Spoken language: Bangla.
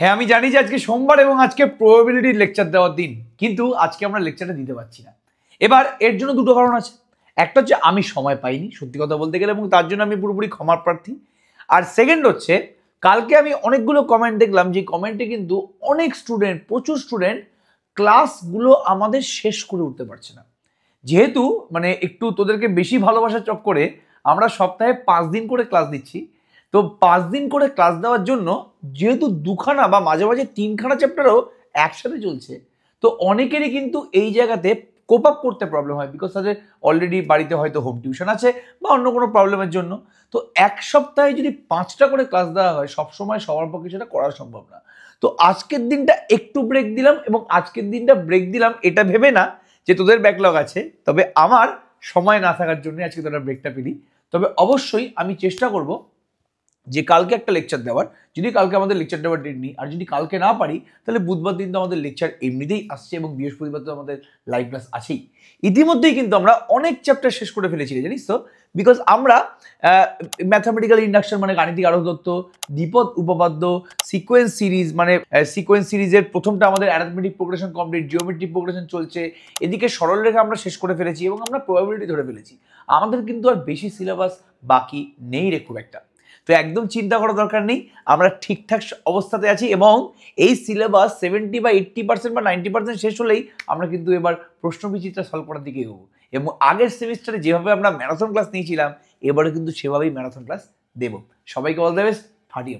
হ্যাঁ, আমি জানি যে আজকে সোমবার এবং আজকে প্রবাবিলিটির লেকচার দেওয়ার দিন, কিন্তু আজকে আমরা লেকচারটা দিতে পারছি না। এবার এর জন্য দুটো কারণ আছে। একটা হচ্ছে আমি সময় পাইনি সত্যি কথা বলতে গেলে, এবং তার জন্য আমি পুরোপুরি ক্ষমার প্রার্থী। আর সেকেন্ড হচ্ছে কালকে আমি অনেকগুলো কমেন্ট দেখলাম, যে কমেন্টে কিন্তু অনেক স্টুডেন্ট, প্রচুর স্টুডেন্ট ক্লাসগুলো আমাদের শেষ করে উঠতে পারছে না। যেহেতু মানে একটু তোদেরকে বেশি ভালোবাসার চক্করে আমরা সপ্তাহে 5 দিন করে ক্লাস দিচ্ছি, তো 5 দিন করে ক্লাস দেওয়ার জন্য যেহেতু দুখানা বা মাঝে মাঝে 3খানা চ্যাপ্টারও একসাথে চলছে, তো অনেকেরই কিন্তু এই জায়গাতে কোপ আপ করতে প্রবলেম হয়, বিকজ তাদের অলরেডি বাড়িতে হয়তো হোম টিউশন আছে বা অন্য কোনো প্রবলেমের জন্য। তো এক সপ্তাহে যদি 5টা করে ক্লাস দেওয়া হয়, সবসময় সবার পক্ষে সেটা করা সম্ভব না। তো আজকের দিনটা একটু ব্রেক দিলাম, এবং আজকের দিনটা ব্রেক দিলাম এটা ভেবে না যে তোদের ব্যাকলগ আছে, তবে আমার সময় না থাকার জন্য আজকে তোরা ব্রেকটা পেলি। তবে অবশ্যই আমি চেষ্টা করব যে কালকে একটা লেকচার দেওয়ার, যদি কালকে আমাদের লেকচার দেওয়ার ডেট নিই, আর যদি কালকে না পারি তাহলে বুধবার দিন তো আমাদের লেকচার এমনিতেই আসছে, এবং বৃহস্পতিবার তো আমাদের লাইভ ক্লাস আছেই। ইতিমধ্যেই কিন্তু আমরা অনেক চ্যাপ্টার শেষ করে ফেলেছি, জানিস তো, বিকজ আমরা ম্যাথামেটিক্যাল ইন্ডাকশন মানে গাণিতিক আরোধত্ব, দ্বিপদ উপপাদ্য, সিকোয়েন্স সিরিজ মানে সিকোয়েন্স সিরিজের প্রথমটা আমাদের arithmetic progression complete, geometric progression চলছে, এদিকে সরলরেখা আমরা শেষ করে ফেলেছি এবং আমরা প্রবাবিলিটি ধরে ফেলেছি। আমাদের কিন্তু আর বেশি সিলেবাস বাকি নেই রে খুব একটা। তো একদম চিন্তা করার দরকার নেই, আমরা ঠিকঠাক অবস্থাতে আছি, এবং এই সিলেবাস 70 বা 80% বা 90% শেষ হলেই আমরা কিন্তু এবার প্রশ্নবিচিত্রা সলভ করার দিকে এগোবো, এবং আগের সেমিস্টারে যেভাবে আমরা ম্যারাথন ক্লাস নিয়েছিলাম এবারে কিন্তু সেভাবেই ম্যারাথন ক্লাস দেবো। সবাইকে অল দ্য বেস্ট, ফাটিয়ে